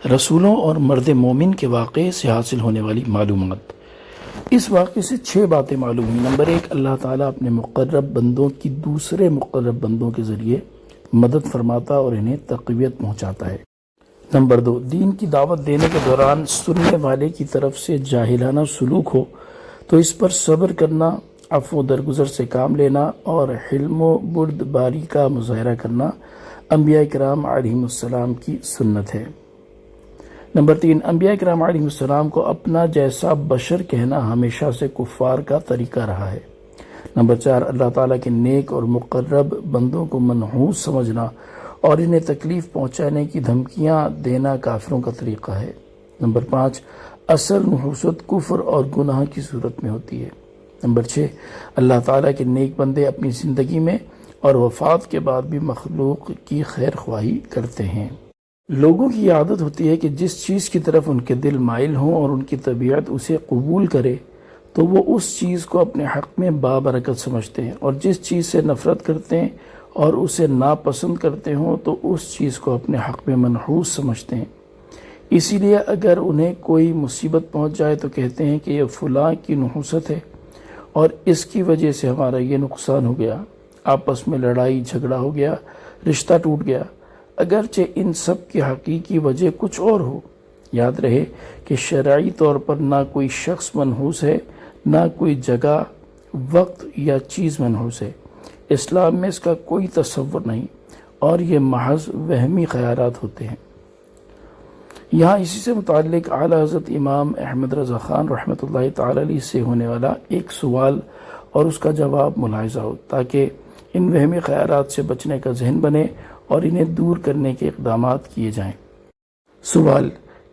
رسولوں اور مرد مومن کے واقعے سے حاصل ہونے والی معلومات۔ اس واقعے سے 6 باتیں معلوم ہوئی۔ نمبر 1، اللہ تعالیٰ اپنے مقرب بندوں کی دوسرے مقرب بندوں کے ذریعے مدد فرماتا اور انہیں تقویت پہنچاتا ہے۔ نمبر 2، دین کی دعوت دینے کے دوران سننے والے کی طرف سے جاہلانہ سلوک ہو تو اس پر صبر کرنا، عفو و درگزر سے کام لینا اور حلم و بردباری کا مظاہرہ کرنا انبیاء کرام علیہم السلام کی سنت ہے۔ نمبر 3، انبیاء کرام علیہم السلام کو اپنا جیسا بشر کہنا ہمیشہ سے کفار کا طریقہ رہا ہے۔ نمبر 4، اللہ تعالیٰ کے نیک اور مقرب بندوں کو منحوس سمجھنا اور انہیں تکلیف پہنچانے کی دھمکیاں دینا کافروں کا طریقہ ہے۔ نمبر 5، اصل نحوست کفر اور گناہ کی صورت میں ہوتی ہے۔ نمبر 6، اللہ تعالیٰ کے نیک بندے اپنی زندگی میں اور وفات کے بعد بھی مخلوق کی خیر خواہی کرتے ہیں۔ لوگوں کی یہ عادت ہوتی ہے کہ جس چیز کی طرف ان کے دل مائل ہوں اور ان کی طبیعت اسے قبول کرے تو وہ اس چیز کو اپنے حق میں بابرکت سمجھتے ہیں، اور جس چیز سے نفرت کرتے ہیں اور اسے ناپسند کرتے ہوں تو اس چیز کو اپنے حق میں منحوس سمجھتے ہیں۔ اسی لیے اگر انہیں کوئی مصیبت پہنچ جائے تو کہتے ہیں کہ یہ فلاں کی نحوست ہے اور اس کی وجہ سے ہمارا یہ نقصان ہو گیا، آپس میں لڑائی جھگڑا ہو گیا، رشتہ ٹوٹ گیا، اگرچہ ان سب کی حقیقی وجہ کچھ اور ہو۔ یاد رہے کہ شرعی طور پر نہ کوئی شخص منحوس ہے، نہ کوئی جگہ، وقت یا چیز منحوس ہے۔ اسلام میں اس کا کوئی تصور نہیں اور یہ محض وہمی خیالات ہوتے ہیں۔ یہاں اسی سے متعلق اعلیٰ حضرت امام احمد رضا خان رحمۃ اللہ تعالی علیہ سے ہونے والا ایک سوال اور اس کا جواب ملاحظہ ہو، تاکہ ان وہمی خیالات سے بچنے کا ذہن بنے اور انہیں دور کرنے کے اقدامات کیے جائیں۔ سوال: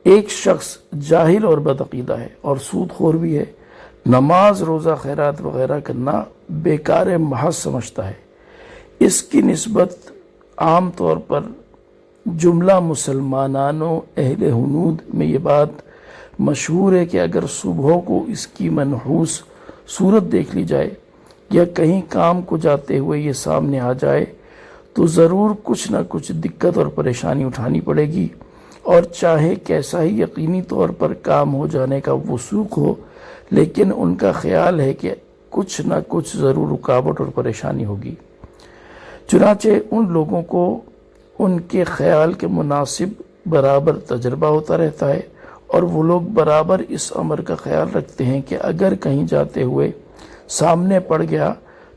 ایک شخص جاہل اور بدعقیدہ ہے اور سود خور بھی ہے، نماز، روزہ، خیرات وغیرہ کرنا بیکار محض سمجھتا ہے۔ اس کی نسبت عام طور پر جملہ مسلمانانوں اہل ہنود میں یہ بات مشہور ہے کہ اگر صبح کو اس کی منحوس صورت دیکھ لی جائے یا کہیں کام کو جاتے ہوئے یہ سامنے آ جائے تو ضرور کچھ نہ کچھ دقت اور پریشانی اٹھانی پڑے گی، اور چاہے کیسا ہی یقینی طور پر کام ہو جانے کا وثوق ہو، لیکن ان کا خیال ہے کہ کچھ نہ کچھ ضرور رکاوٹ اور پریشانی ہوگی۔ چنانچہ ان لوگوں کو ان کے خیال کے مناسب برابر تجربہ ہوتا رہتا ہے، اور وہ لوگ برابر اس امر کا خیال رکھتے ہیں کہ اگر کہیں جاتے ہوئے سامنے پڑ گیا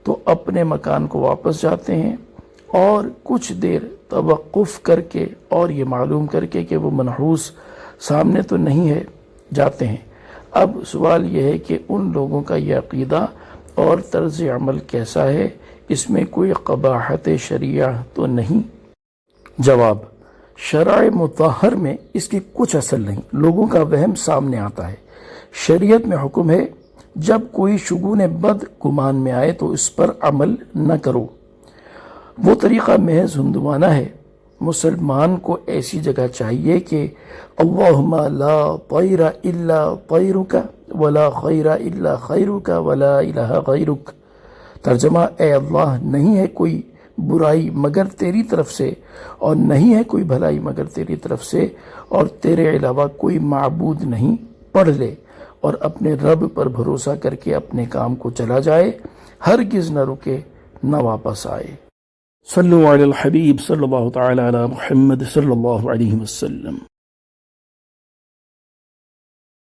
تو اپنے مکان کو واپس جاتے ہیں اور کچھ دیر توقف کر کے اور یہ معلوم کر کے کہ وہ منحوس سامنے تو نہیں ہے جاتے ہیں۔ اب سوال یہ ہے کہ ان لوگوں کا یہ عقیدہ اور طرز عمل کیسا ہے؟ اس میں کوئی قباحت شریعہ تو نہیں؟ جواب: شرع مطہر میں اس کی کچھ اصل نہیں، لوگوں کا وہم سامنے آتا ہے۔ شریعت میں حکم ہے جب کوئی شگون بد گمان میں آئے تو اس پر عمل نہ کرو۔ وہ طریقہ محض ہندوانہ ہے۔ مسلمان کو ایسی جگہ چاہیے کہ اللہم لا طیر الا طیرک ولا خیر الا خیرک ولا الہ غیرک۔ ترجمہ: اے اللہ، نہیں ہے کوئی برائی مگر تیری طرف سے، اور نہیں ہے کوئی بھلائی مگر تیری طرف سے، اور تیرے علاوہ کوئی معبود نہیں۔ پڑھ لے اور اپنے رب پر بھروسہ کر کے اپنے کام کو چلا جائے، ہرگز نہ رکے نہ واپس آئے۔ صلو علی الحبیب صلی اللہ تعالی علی محمد صلی اللہ علیہ وسلم۔